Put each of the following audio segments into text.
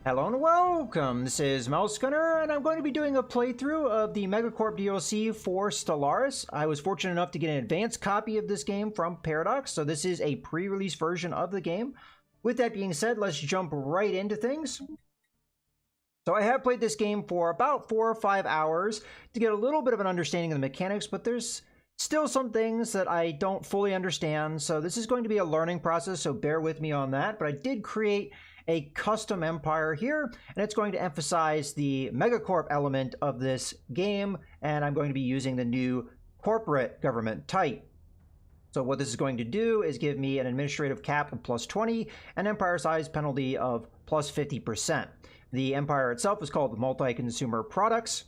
Hello and welcome, this is Mouse Gunner, and I'm going to be doing a playthrough of the MegaCorp DLC for Stellaris. I was fortunate enough to get an advanced copy of this game from Paradox, so this is a pre-release version of the game. With that being said, let's jump right into things. So I have played this game for about 4 or 5 hours to get a little bit of an understanding of the mechanics, but there's still some things that I don't fully understand, so this is going to be a learning process, so bear with me on that. But I did create a custom empire here, and it's going to emphasize the MegaCorp element of this game, and I'm going to be using the new corporate government type. So what this is going to do is give me an administrative cap of plus 20, an empire size penalty of plus 50%. The empire itself is called multi-consumer products.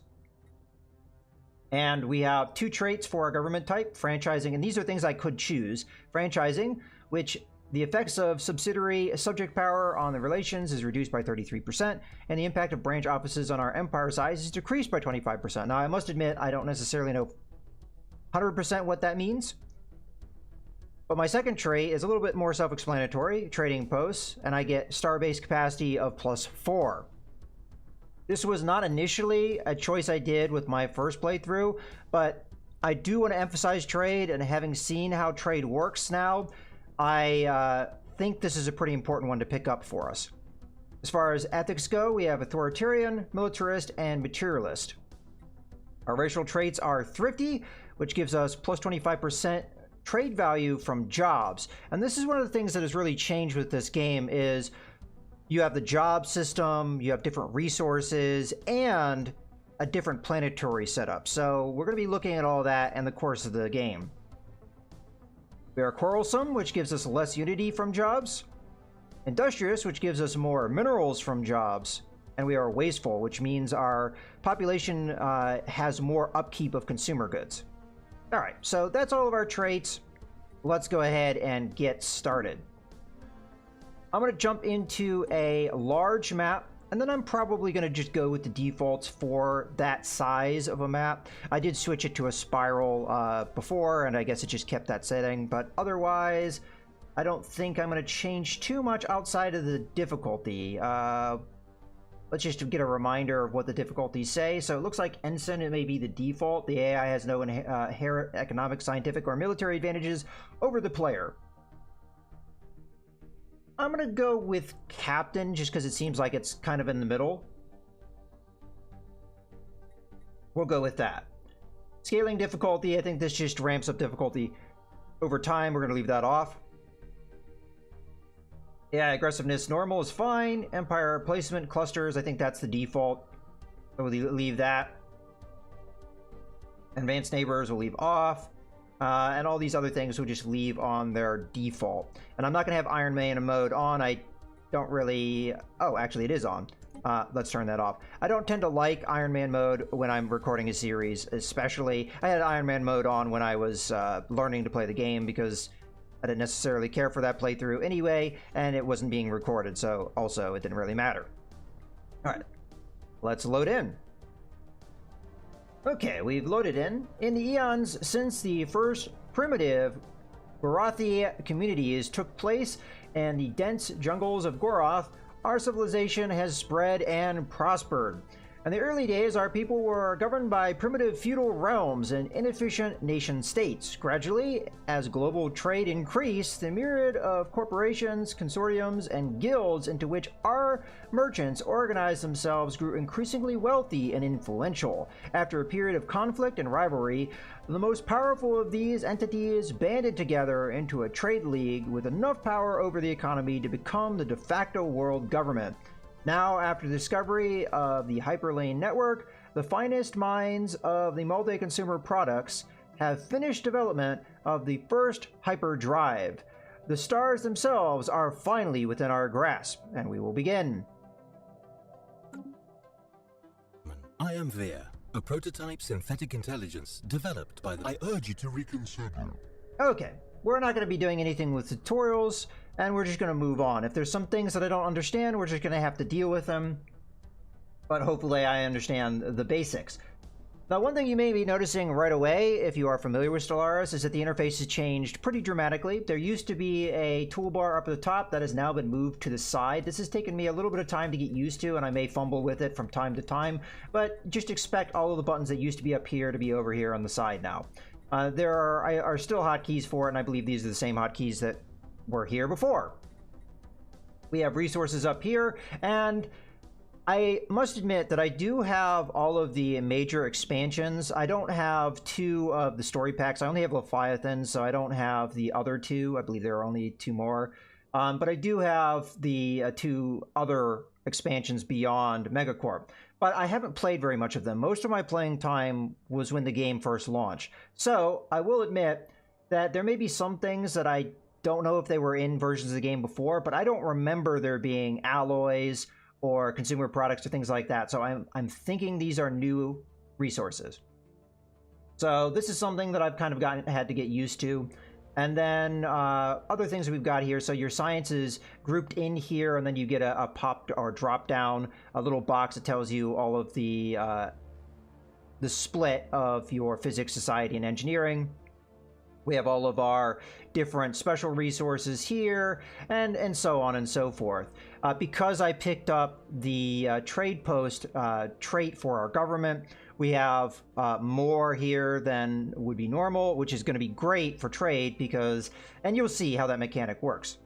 And we have 2 traits for our government type, franchising, and these are things I could choose. Franchising, which the effects of subsidiary subject power on the relations is reduced by 33%, and the impact of branch offices on our empire size is decreased by 25%. Now, I must admit, I don't necessarily know 100% what that means. But my second trait is a little bit more self-explanatory, trading posts, and I get star-based capacity of plus 4. This was not initially a choice I did with my first playthrough, but I do want to emphasize trade, and having seen how trade works now, I think this is a pretty important one to pick up for us. As far as ethics go, we have authoritarian, militarist, and materialist. Our racial traits are thrifty, which gives us plus 25% trade value from jobs. And this is one of the things that has really changed with this game is you have the job system, you have different resources, and a different planetary setup. So we're going to be looking at all that in the course of the game. We are quarrelsome, which gives us less unity from jobs. Industrious, which gives us more minerals from jobs. And we are wasteful, which means our population has more upkeep of consumer goods. All right, so that's all of our traits. Let's go ahead and get started. I'm going to jump into a large map, and then I'm probably going to just go with the defaults for that size of a map. I did switch it to a spiral before, and I guess it just kept that setting, but otherwise, I don't think I'm going to change too much outside of the difficulty. Let's just get a reminder of what the difficulties say. So it looks like Ensign, it may be the default. The AI has no inherent economic, scientific, or military advantages over the player. I'm going to go with Captain, just because it seems like it's kind of in the middle. We'll go with that. Scaling difficulty, I think this just ramps up difficulty over time. We're going to leave that off. Yeah, aggressiveness normal is fine. Empire placement clusters, I think that's the default. So we'll leave that. Advanced neighbors we'll leave off. And all these other things we'll just leave on their default. And I'm not going to have Iron Man mode on. I don't really... Oh, actually it is on. Let's turn that off. I don't tend to like Iron Man mode when I'm recording a series, especially... I had Iron Man mode on when I was learning to play the game because I didn't necessarily care for that playthrough anyway, and it wasn't being recorded, so also it didn't really matter. Alright, let's load in. Okay, we've loaded in. In the eons since the first primitive Gorothi communities took place in the dense jungles of Goroth, our civilization has spread and prospered. In the early days, our people were governed by primitive feudal realms and inefficient nation-states. Gradually, as global trade increased, the myriad of corporations, consortiums, and guilds into which our merchants organized themselves grew increasingly wealthy and influential. After a period of conflict and rivalry, the most powerful of these entities banded together into a trade league with enough power over the economy to become the de facto world government. Now, after the discovery of the Hyperlane network, the finest minds of the multi-consumer products have finished development of the first hyperdrive. The stars themselves are finally within our grasp, and we will begin. I am Veer, a prototype synthetic intelligence developed by the... I urge you to reconsider. Okay, we're not going to be doing anything with tutorials, and we're just going to move on. If there's some things that I don't understand, we're just going to have to deal with them. But hopefully I understand the basics. Now, one thing you may be noticing right away, if you are familiar with Stellaris, is that the interface has changed pretty dramatically. There used to be a toolbar up at the top that has now been moved to the side. This has taken me a little bit of time to get used to, and I may fumble with it from time to time, but just expect all of the buttons that used to be up here to be over here on the side now. There are still hotkeys for it, and I believe these are the same hotkeys that were here before. We have resources up here, and I must admit that I do have all of the major expansions. I don't have 2 of the story packs. I only have Leviathan, so I don't have the other 2. I believe there are only 2 more. But I do have the 2 other expansions beyond MegaCorp. But I haven't played very much of them. Most of my playing time was when the game first launched. So I will admit that there may be some things that I don't know if they were in versions of the game before, but I don't remember there being alloys or consumer products or things like that. So I'm thinking these are new resources. So this is something that I've kind of had to get used to. And then other things that we've got here. So your science is grouped in here, and then you get a pop or drop down, a little box that tells you all of the split of your physics, society, and engineering. We have all of our different special resources here, and so on and so forth. Because I picked up the trade post trait for our government, we have more here than would be normal, which is going to be great for trade because, and you'll see how that mechanic works.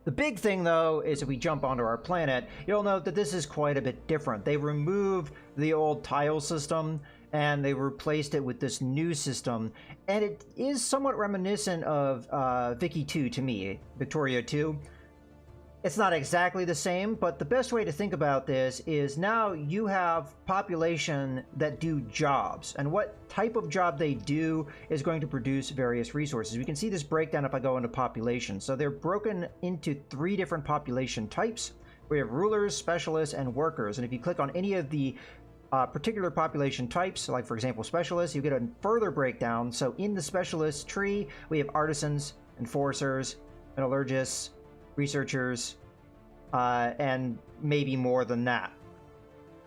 The big thing, though, is if we jump onto our planet, you'll note that this is quite a bit different. They removed the old tile system, and they replaced it with this new system, and it is somewhat reminiscent of Vicky 2 to me, Victoria 2. It's not exactly the same, but the best way to think about this is now you have population that do jobs, and what type of job they do is going to produce various resources. We can see this breakdown if I go into population. So they're broken into 3 different population types. We have rulers, specialists, and workers, and if you click on any of the particular population types, like for example specialists, you get a further breakdown. So in the specialist tree, we have artisans, enforcers, metallurgists, researchers, and maybe more than that.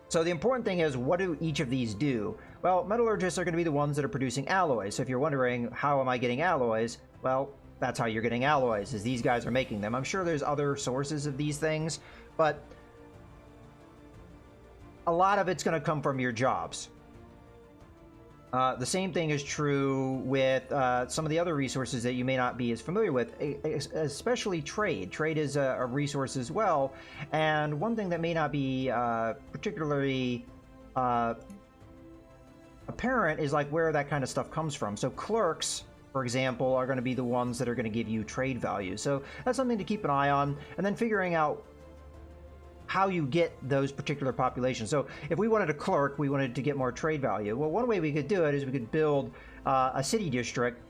So the important thing is, what do each of these do? Well, metallurgists are going to be the ones that are producing alloys. So if you're wondering, how am I getting alloys? Well, that's how you're getting alloys, is these guys are making them. I'm sure there's other sources of these things, but a lot of it's going to come from your jobs. The same thing is true with some of the other resources that you may not be as familiar with, especially trade. Trade is a resource as well, and one thing that may not be particularly apparent is like where that kind of stuff comes from. So clerks, for example, are going to be the ones that are going to give you trade value. So that's something to keep an eye on, and then figuring out how you get those particular populations. So if we wanted a clerk, we wanted to get more trade value. Well, one way we could do it is we could build a city district,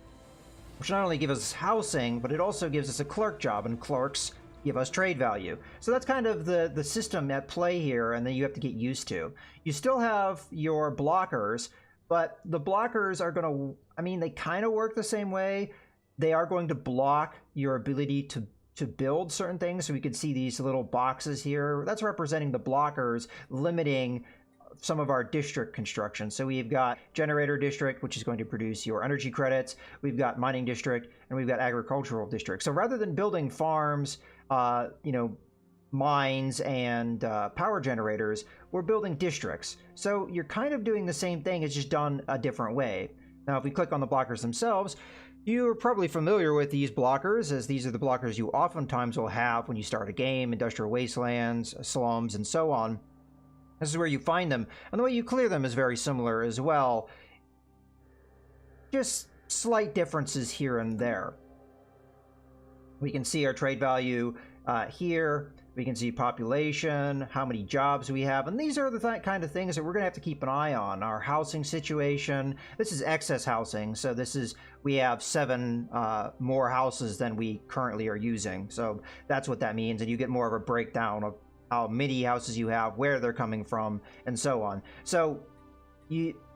which not only gives us housing, but it also gives us a clerk job, and clerks give us trade value. So that's kind of the system at play here, and then you have to get used to. You still have your blockers, but the blockers are going to, I mean, they kind of work the same way. They are going to block your ability to build certain things. So we could see these little boxes here. That's representing the blockers limiting some of our district construction. So we've got generator district, which is going to produce your energy credits. We've got mining district, and we've got agricultural district. So rather than building farms, mines and power generators, we're building districts. So you're kind of doing the same thing, it's just done a different way. Now, if we click on the blockers themselves, you're probably familiar with these blockers, as these are the blockers you oftentimes will have when you start a game, industrial wastelands, slums, and so on. This is where you find them, and the way you clear them is very similar as well. Just slight differences here and there. We can see our trade value here. We can see population, how many jobs we have, and these are the kind of things that we're going to have to keep an eye on. Our housing situation, this is excess housing, so this is, we have 7 more houses than we currently are using, so that's what that means, and you get more of a breakdown of how many houses you have, where they're coming from, and so on. So,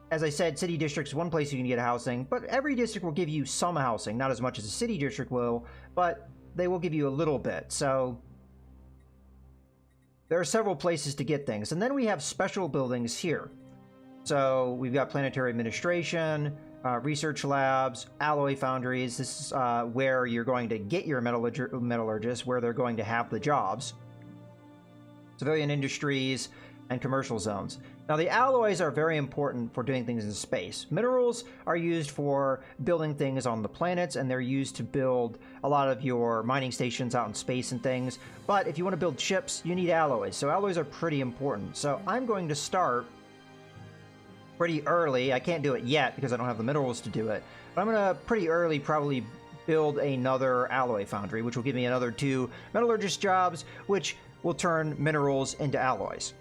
as I said, city districts is one place you can get housing, but every district will give you some housing, not as much as a city district will, but they will give you a little bit, so there are several places to get things. And then we have special buildings here. So we've got planetary administration, research labs, alloy foundries. This is where you're going to get your metallurgists, where they're going to have the jobs. Civilian industries and commercial zones. Now the alloys are very important for doing things in space. Minerals are used for building things on the planets, and they're used to build a lot of your mining stations out in space and things. But if you want to build ships, you need alloys. So alloys are pretty important. So I'm going to start pretty early. I can't do it yet because I don't have the minerals to do it. But I'm going to pretty early probably build another alloy foundry, which will give me another 2 metallurgist jobs, which will turn minerals into alloys.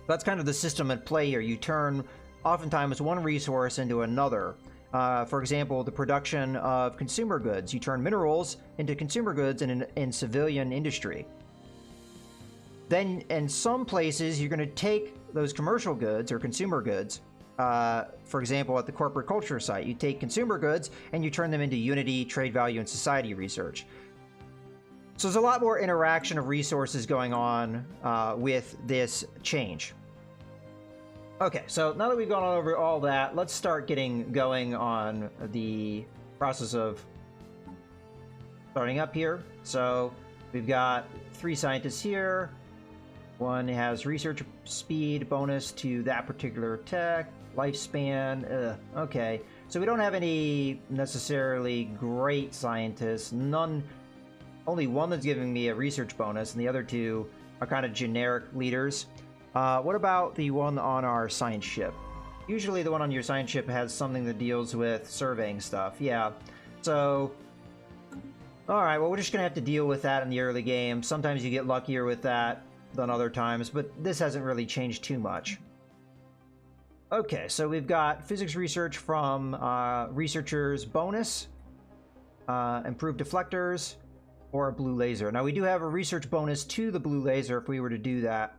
That's kind of the system at play here. You turn oftentimes one resource into another. For example, the production of consumer goods. You turn minerals into consumer goods in civilian industry. Then in some places, you're going to take those commercial goods or consumer goods. For example, at the corporate culture site, you take consumer goods and you turn them into unity, trade value, and society research. So there's a lot more interaction of resources going on with this change. Okay, so now that we've gone over all that, let's start getting going on the process of starting up here. So we've got 3 scientists here. One has research speed bonus to that particular tech, lifespan. Okay, so we don't have any necessarily great scientists. None. Only one that's giving me a research bonus, and the other 2 are kind of generic leaders. What about the one on our science ship? Usually the one on your science ship has something that deals with surveying stuff. Yeah. So, alright, well, we're just going to have to deal with that in the early game. Sometimes you get luckier with that than other times, but this hasn't really changed too much. Okay, so we've got physics research from researchers bonus, improved deflectors, or a blue laser. Now we do have a research bonus to the blue laser if we were to do that.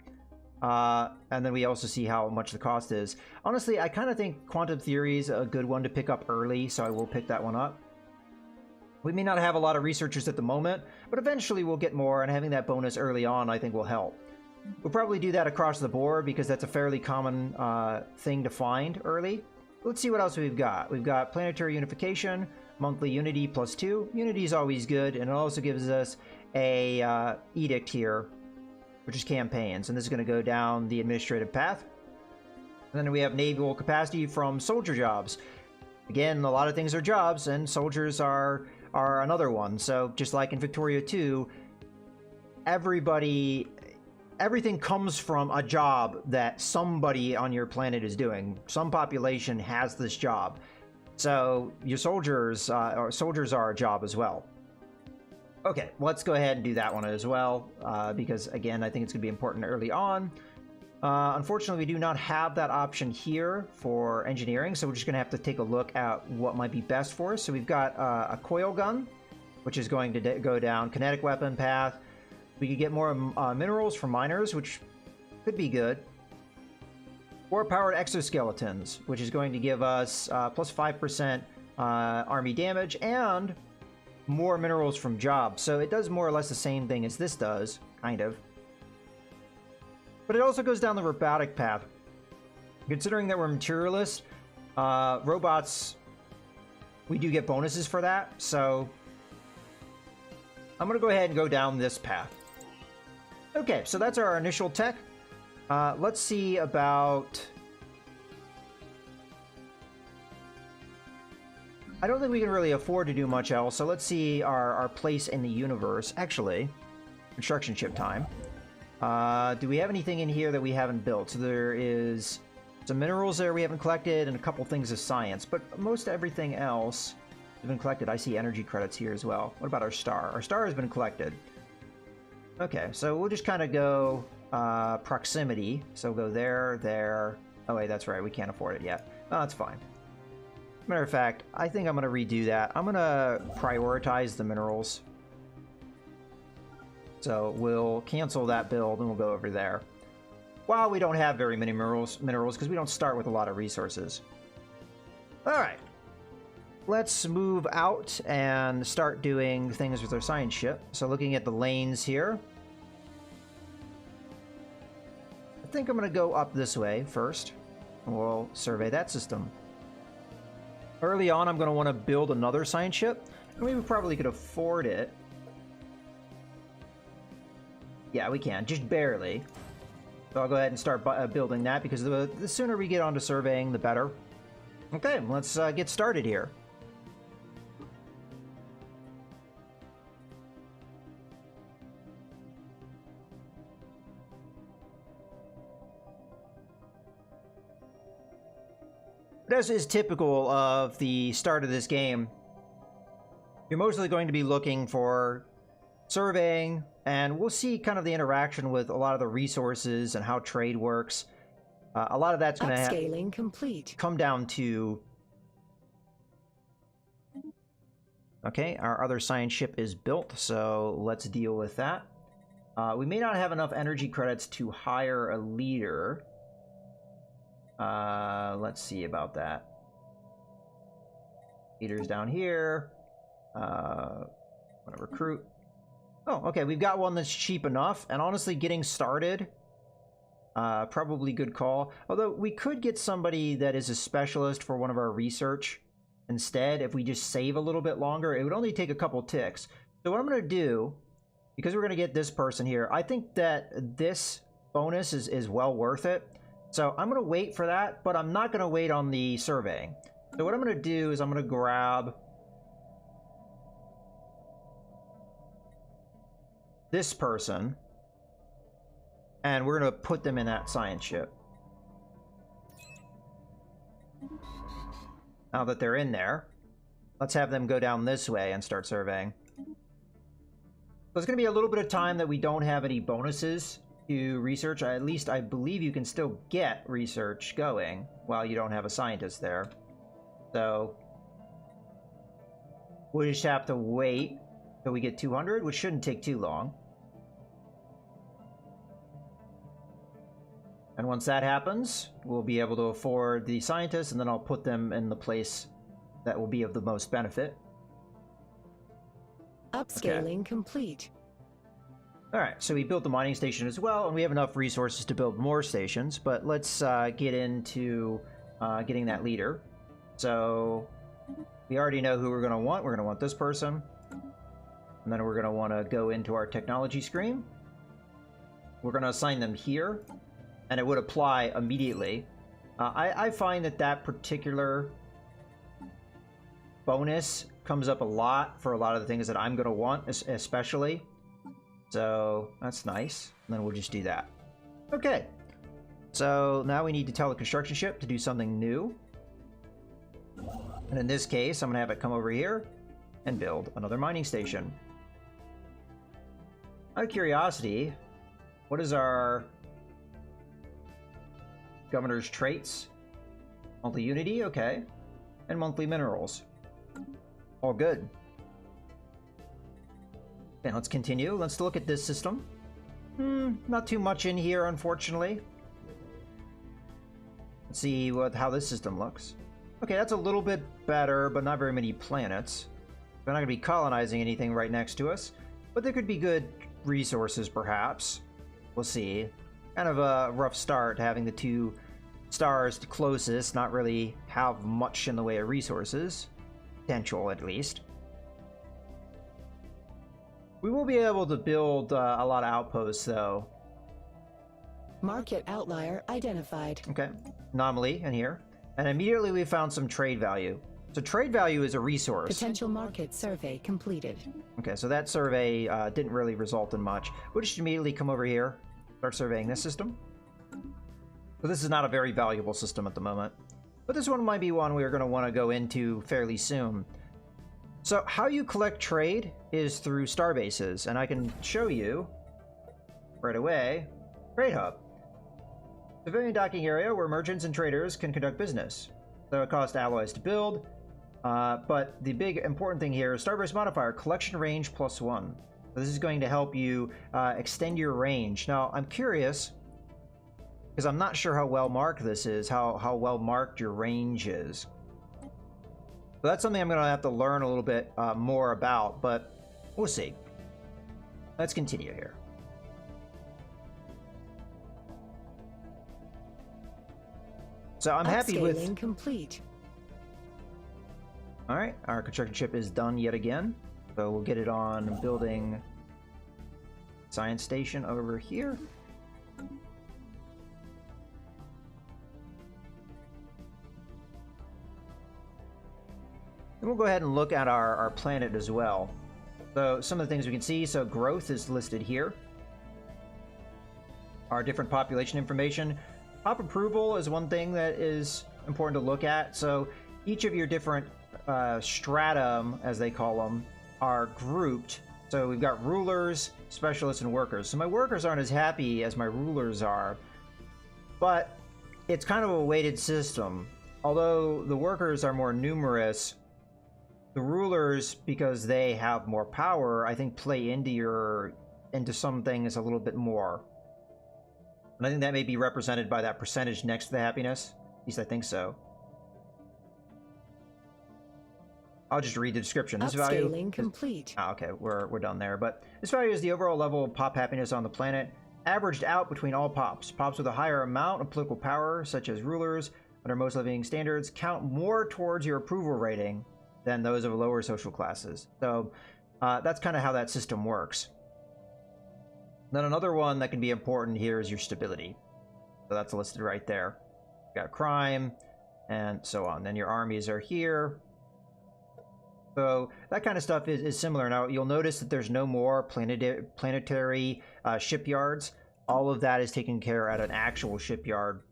And then we also see how much the cost is. Honestly, I kind of think quantum theory is a good one to pick up early, so I will pick that one up. We may not have a lot of researchers at the moment, but eventually we'll get more, and having that bonus early on I think will help. We'll probably do that across the board because that's a fairly common thing to find early. Let's see what else we've got. We've got planetary unification, monthly unity +2. Unity is always good, and it also gives us a edict here, which is campaigns, and this is going to go down the administrative path. And then we have naval capacity from soldier jobs. Again, a lot of things are jobs, and soldiers are another one. So just like in Victoria 2, everything comes from a job that somebody on your planet is doing. Some population has this job. So your soldiers are a job as well. Okay, let's go ahead and do that one as well, because again, I think it's going to be important early on. Unfortunately, we do not have that option here for engineering, so we're just going to have to take a look at what might be best for us. So we've got a coil gun, which is going to go down kinetic weapon path. We could get more minerals from miners, which could be good. Or powered exoskeletons, which is going to give us plus 5% army damage and more minerals from jobs. So it does more or less the same thing as this does, kind of. But it also goes down the robotic path. Considering that we're materialists, robots, we do get bonuses for that. So I'm going to go ahead and go down this path. Okay, so that's our initial tech. Let's see about... I don't think we can really afford to do much else, so let's see our place in the universe. Actually, construction ship time. Do we have anything in here that we haven't built? So there is some minerals there we haven't collected and a couple things of science, but most everything else has been collected. I see energy credits here as well. What about our star? Our star has been collected. Okay, so we'll just kind of go proximity. So we'll go there, there. Oh wait, that's right, we can't afford it yet. Oh, that's fine. Matter of fact, I think I'm going to redo that. I'm going to prioritize the minerals. So we'll cancel that build and we'll go over there. Well, we don't have very many minerals because we don't start with a lot of resources. All right. Let's move out and start doing things with our science ship. So looking at the lanes here. I think I'm going to go up this way first. We'll survey that system. Early on, I'm going to want to build another science ship. And we probably could afford it. Yeah, we can, just barely. So I'll go ahead and start building that, because the sooner we get onto surveying, the better. Okay, let's get started here. But as is typical of the start of this game, you're mostly going to be looking for surveying, and we'll see kind of the interaction with a lot of the resources and how trade works. A lot of that's going to upscaling complete. Come down to... Okay, our other science ship is built, so let's deal with that. We may not have enough energy credits to hire a leader. Let's see about that. Leader's down here. Want to recruit. Oh, okay, we've got one that's cheap enough, and honestly, getting started, probably good call. Although, we could get somebody that is a specialist for one of our research instead. If we just save a little bit longer, it would only take a couple ticks. So what I'm going to do, because we're going to get this person here, I think that this bonus is well worth it. So I'm going to wait for that, but I'm not going to wait on the surveying. So what I'm going to do is I'm going to grab this person, and we're going to put them in that science ship. Now that they're in there, let's have them go down this way and start surveying. So it's going to be a little bit of time that we don't have any bonuses to research. At least I believe you can still get research going while you don't have a scientist there. So we just have to wait till we get 200, which shouldn't take too long. And once that happens, we'll be able to afford the scientists, and then I'll put them in the place that will be of the most benefit. Upscaling complete. All right, so we built the mining station as well, and we have enough resources to build more stations, but let's get into getting that leader. So we already know who we're going to want. We're going to want this person. And then we're going to want to go into our technology screen. We're going to assign them here, and it would apply immediately. I find that that particular bonus comes up a lot for a lot of the things that I'm going to want, especially. So that's nice. And then we'll just do that. Okay. So now we need to tell the construction ship to do something new. And in this case, I'm going to have it come over here and build another mining station. Out of curiosity, what is our governor's traits? Monthly unity, okay. And monthly minerals. All good. Okay, let's continue. Let's look at this system. Not too much in here, unfortunately. Let's see how this system looks. Okay, that's a little bit better, but not very many planets. They're not going to be colonizing anything right next to us, but there could be good resources, perhaps. We'll see. Kind of a rough start, having the two stars closest not really have much in the way of resources. Potential, at least. We will be able to build a lot of outposts, though. Market outlier identified. Okay, anomaly in here. And immediately we found some trade value. So trade value is a resource. Potential market survey completed. Okay, so that survey didn't really result in much. We'll just immediately come over here, start surveying this system. So this is not a very valuable system at the moment. But this one might be one we're going to want to go into fairly soon. So how you collect trade is through starbases, and I can show you right away. Trade Hub. Civilian docking area where merchants and traders can conduct business. So it costs alloys to build, but the big important thing here is starbase modifier, collection range +1. So this is going to help you extend your range. Now I'm curious, because I'm not sure how well marked this is, how well marked your range is. So that's something I'm going to have to learn a little bit more about, but we'll see. Let's continue here. So I'm happy with... Upscaling complete. All right, our construction ship is done yet again. So we'll get it on building science station over here. And we'll go ahead and look at our planet as well. So some of the things we can see, so growth is listed here. Our different population information. Pop approval is one thing that is important to look at. So each of your different stratum, as they call them, are grouped. So we've got rulers, specialists, and workers. So my workers aren't as happy as my rulers are, but it's kind of a weighted system. Although the workers are more numerous, the rulers, because they have more power, I think play into some things a little bit more. And I think that may be represented by that percentage next to the happiness. At least I think so. I'll just read the description. This value Upscaling complete. okay, we're done there. But this value is the overall level of pop happiness on the planet, averaged out between all pops. Pops with a higher amount of political power, such as rulers, under most living standards, count more towards your approval rating than those of lower social classes. So that's kind of how that system works. Then another one that can be important here is your stability. So that's listed right there. You've got crime and so on. Then your armies are here. So that kind of stuff is similar. Now you'll notice that there's no more planetary shipyards. All of that is taken care at an actual shipyard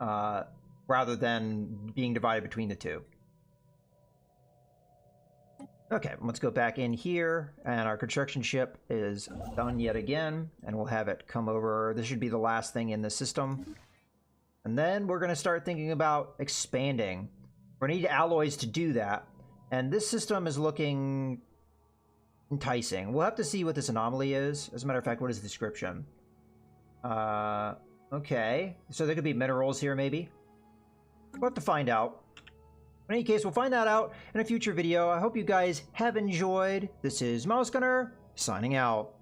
rather than being divided between the two. Okay, let's go back in here, and our construction ship is done yet again, and we'll have it come over. This should be the last thing in the system. And then we're going to start thinking about expanding. We're going to need alloys to do that, and this system is looking enticing. We'll have to see what this anomaly is. As a matter of fact, what is the description? Okay, so there could be minerals here, maybe. We'll have to find out. In any case, we'll find that out in a future video. I hope you guys have enjoyed. This is Mouse Gunner, signing out.